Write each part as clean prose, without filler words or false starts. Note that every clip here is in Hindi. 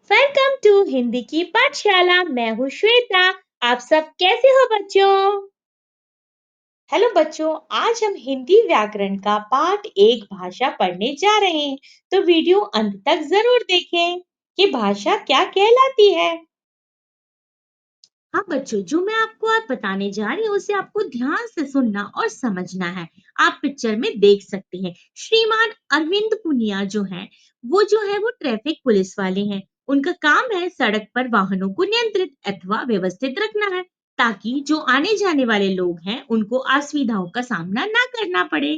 वेलकम टू हिंदी की पाठशाला। मैं हूँ श्वेता। आप सब कैसे हो बच्चों? हेलो बच्चों, आज हम हिंदी व्याकरण का पाठ एक भाषा पढ़ने जा रहे हैं। तो वीडियो अंत तक जरूर देखें कि भाषा क्या कहलाती है। हाँ बच्चों, जो मैं आपको आज बताने जा रही हूँ उसे आपको ध्यान से सुनना और समझना है। आप पिक्चर में देख सकते हैं श्रीमान अरविंद पुनिया जो है वो ट्रैफिक पुलिस वाले हैं। उनका काम है सड़क पर वाहनों को नियंत्रित अथवा व्यवस्थित रखना है, ताकि जो आने जाने वाले लोग हैं उनको असुविधाओं का सामना ना करना पड़े।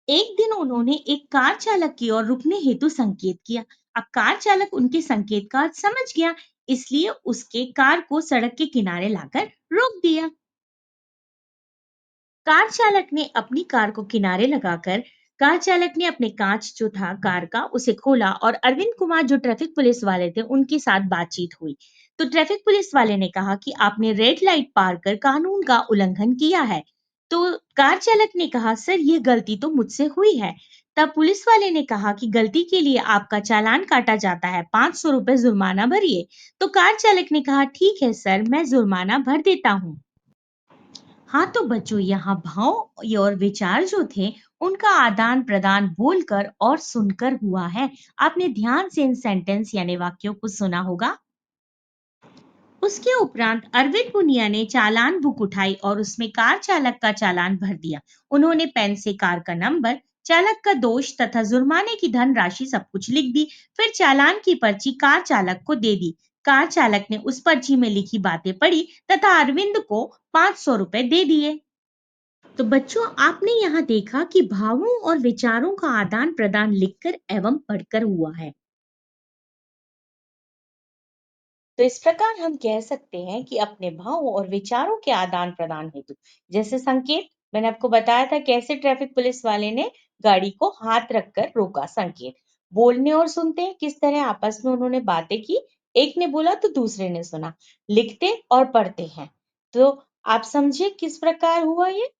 एक दिन उन्होंने एक कार चालक की ओर रुकने हेतु संकेत किया। अब कार चालक उनके संकेत का अर्थ समझ गया, इसलिए उसके कार को सड़क के किनारे लाकर रोक दिया। कार चालक ने अपनी कार को किनारे लगाकर कार चालक ने अपने कांच जो था कार का उसे खोला और अरविंद कुमार जो ट्रैफिक पुलिस वाले थे उनके साथ बातचीत हुई। तो ट्रैफिक पुलिस वाले ने कहा कि आपने रेड लाइट पार कर कानून का उल्लंघन किया है। तो कार चालक ने कहा, सर ये गलती तो मुझसे हुई है। तब पुलिस वाले ने कहा कि गलती के लिए आपका चालान काटा जाता है, 500 रुपए जुर्माना भरिए। तो कार चालक ने कहा, ठीक है सर, मैं जुर्माना भर देता हूँ। हाँ तो बच्चों, यहाँ भाव और विचार जो थे उनका आदान प्रदान बोलकर और सुनकर हुआ है। आपने ध्यान से इन सेंटेंस यानी वाक्यों को सुना होगा। उसके उपरांत अरविंद पुनिया ने चालान बुक उठाई और उसमें कार चालक का चालान भर दिया। उन्होंने पेन से कार का नंबर, चालक का दोष तथा जुर्माने की धन राशि सब कुछ लिख दी। फिर चालान की पर्ची कार चालक को दे दी। कार चालक ने उस पर्ची में लिखी बातें पढ़ी तथा अरविंद को 500 रुपए दे दिए। तो बच्चों, आपने यहाँ देखा कि भावों और विचारों का आदान प्रदान लिखकर एवं पढ़कर हुआ है। तो इस प्रकार हम कह सकते हैं कि अपने भावों और विचारों के आदान प्रदान हेतु, जैसे संकेत, मैंने आपको बताया था कैसे ट्रैफिक पुलिस वाले ने गाड़ी को हाथ रखकर रोका। संकेत बोलने और सुनते हैं, किस तरह आपस में उन्होंने बातें की, एक ने बोला तो दूसरे ने सुना। लिखते और पढ़ते हैं, तो आप समझे किस प्रकार हुआ ये।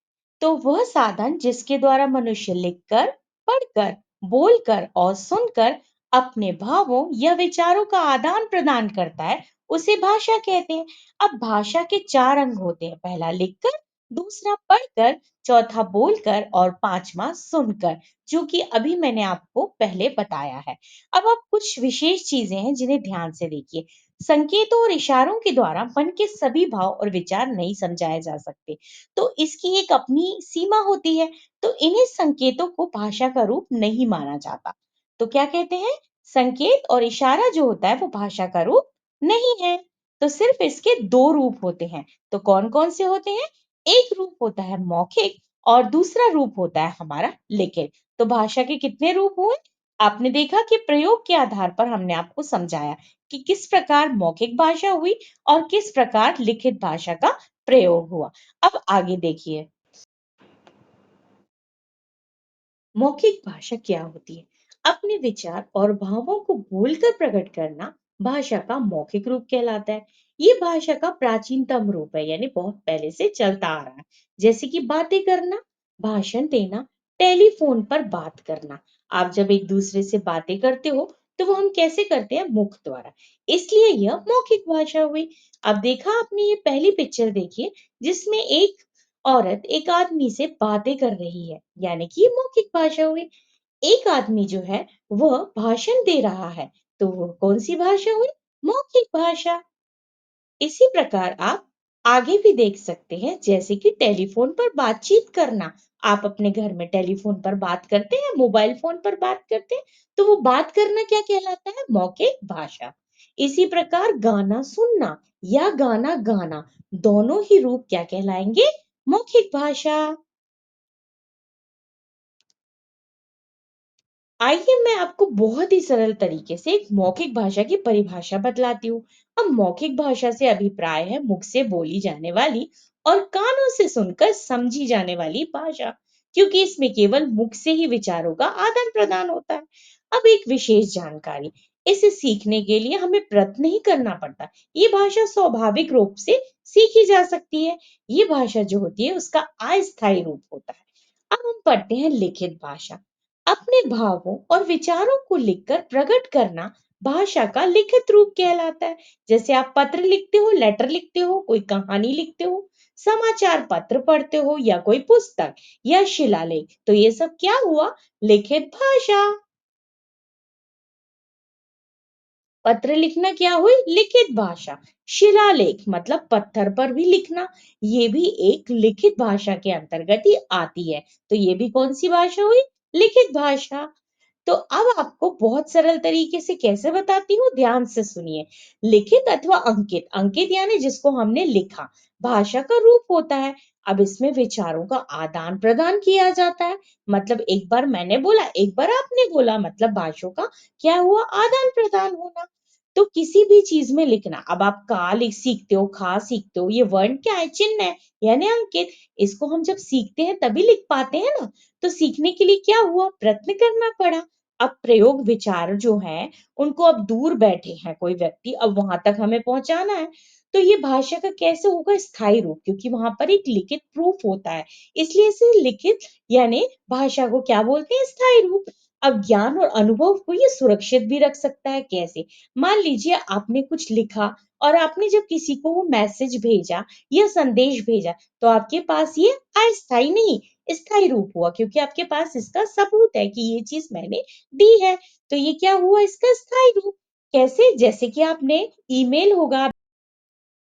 तो वह साधन जिसके द्वारा मनुष्य लिखकर, पढ़कर, बोलकर और सुनकर अपने भावों या विचारों का आदान प्रदान करता है, उसे भाषा कहते हैं। अब भाषा के चार अंग होते हैं, पहला लिखकर, दूसरा पढ़कर, चौथा बोलकर और पांचवा सुनकर, जो कि अभी मैंने आपको पहले बताया है। अब कुछ विशेष चीजें हैं जिन्हें ध्यान से देखिए। संकेतों और इशारों के द्वारा मन के सभी भाव और विचार नहीं समझाए जा सकते, तो इसकी एक अपनी सीमा होती है। तो इन्हीं संकेतों को भाषा का रूप नहीं माना जाता। तो क्या कहते हैं, संकेत और इशारा जो होता है वो भाषा का रूप नहीं है। तो सिर्फ इसके दो रूप होते हैं। तो कौन कौन से होते हैं? एक रूप होता है मौखिक और दूसरा रूप होता है हमारा लिखित। तो भाषा के कितने रूप हुए? आपने देखा कि प्रयोग के आधार पर हमने आपको समझाया कि किस प्रकार मौखिक भाषा हुई और किस प्रकार लिखित भाषा का प्रयोग हुआ। अब आगे देखिए, मौखिक भाषा क्या होती है? अपने विचार और भावों को बोलकर प्रकट करना भाषा का मौखिक रूप कहलाता है। ये भाषा का प्राचीनतम रूप है, यानी बहुत पहले से चलता आ रहा है। जैसे कि बातें करना, भाषण देना, टेलीफोन पर बात करना। आप जब एक दूसरे से बातें करते हो तो वो हम कैसे करते हैं? मुख द्वारा। इसलिए यह मौखिक भाषा हुई। अब देखा आपने ये पहली पिक्चर देखिए, जिसमें एक औरत एक आदमी से बातें कर रही है, यानी कि ये मौखिक भाषा हुई। एक आदमी जो है वह भाषण दे रहा है, तो वह कौन सी भाषा हुई? मौखिक भाषा। इसी प्रकार आप आगे भी देख सकते हैं, जैसे कि टेलीफोन पर बातचीत करना। आप अपने घर में टेलीफोन पर बात करते हैं, मोबाइल फोन पर बात करते हैं, तो वो बात करना क्या कहलाता है? मौखिक भाषा। इसी प्रकार गाना सुनना या गाना गाना, दोनों ही रूप क्या कहलाएंगे? मौखिक भाषा। आइए मैं आपको बहुत ही सरल तरीके से एक मौखिक भाषा की परिभाषा बतलाती हूँ। अब मौखिक भाषा से अभिप्राय है मुख से बोली जाने वाली और कानों से सुनकर समझी जाने वाली भाषा, क्योंकि इसमें केवल मुख से ही विचारों का आदान प्रदान होता है। अब एक विशेष जानकारी, इसे सीखने के लिए हमें प्रयत्न नहीं करना पड़ता। ये भाषा स्वाभाविक रूप से सीखी जा सकती है। ये भाषा जो होती है उसका अस्थायी रूप होता है। अब हम पढ़ते हैं लिखित भाषा। अपने भावों और विचारों को लिखकर प्रकट करना भाषा का लिखित रूप कहलाता है। जैसे आप पत्र लिखते हो, लेटर लिखते हो, कोई कहानी लिखते हो, समाचार पत्र पढ़ते हो या कोई पुस्तक या शिलालेख, तो ये सब क्या हुआ? लिखित भाषा। पत्र लिखना क्या हुई? लिखित भाषा। शिलालेख मतलब पत्थर पर भी लिखना, ये भी एक लिखित भाषा के अंतर्गत ही आती है। तो ये भी कौन सी भाषा हुई? लिखित भाषा। तो अब आपको बहुत सरल तरीके से कैसे बताती हूँ, ध्यान से सुनिए। लिखित अथवा अंकित, अंकित यानी जिसको हमने लिखा, भाषा का रूप होता है। अब इसमें विचारों का आदान प्रदान किया जाता है। मतलब एक बार मैंने बोला, एक बार आपने बोला, मतलब भाषाओं का क्या हुआ? आदान प्रदान होना। तो किसी भी चीज में लिखना, अब आप का लिख सीखते हो, खा सीखते हो, ये वर्ण क्या है? चिन्ह है, यानी अंकित। इसको हम जब सीखते हैं तभी लिख पाते हैं ना। तो सीखने के लिए क्या हुआ? प्रयत्न करना पड़ा। अब प्रयोग विचार जो है, उनको अब दूर बैठे हैं कोई व्यक्ति, अब वहां तक हमें पहुंचाना है। तो ये भाषा का कैसे होगा? स्थायी रूप, क्योंकि वहां पर एक लिखित प्रूफ होता है, इसलिए इसे लिखित यानी भाषा को क्या बोलते हैं? स्थायी रूप। अब ज्ञान और अनुभव को ये सुरक्षित भी रख सकता है। कैसे? मान लीजिए आपने कुछ लिखा और आपने जब किसी को वो मैसेज भेजा या संदेश भेजा, तो आपके पास ये अस्थाई नहीं, स्थायी रूप हुआ, क्योंकि आपके पास इसका सबूत है कि ये चीज मैंने दी है। तो ये क्या हुआ? इसका स्थायी रूप। कैसे? जैसे कि आपने ईमेल होगा,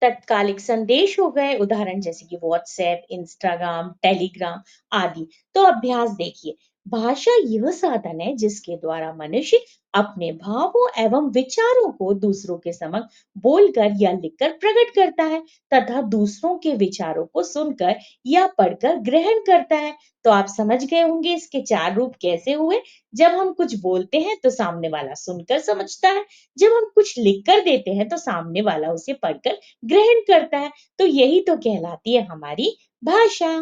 तत्कालिक संदेश हो गए, उदाहरण जैसे कि व्हाट्सएप, इंस्टाग्राम, टेलीग्राम आदि। तो अभ्यास देखिए, भाषा यह साधन है जिसके द्वारा मनुष्य अपने भावों एवं विचारों को दूसरों के समक्ष बोलकर या लिखकर प्रकट करता है, तथा दूसरों के विचारों को सुनकर या पढ़कर ग्रहण करता है। तो आप समझ गए होंगे इसके चार रूप कैसे हुए। जब हम कुछ बोलते हैं तो सामने वाला सुनकर समझता है, जब हम कुछ लिख कर देते हैं तो सामने वाला उसे पढ़कर ग्रहण करता है। तो यही तो कहलाती है हमारी भाषा।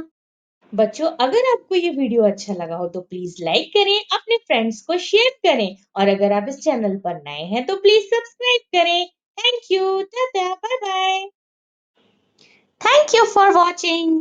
बच्चों, अगर आपको ये वीडियो अच्छा लगा हो तो प्लीज लाइक करें, अपने फ्रेंड्स को शेयर करें, और अगर आप इस चैनल पर नए हैं तो प्लीज सब्सक्राइब करें। Thank you, ta-ta, bye bye. Thank you for watching.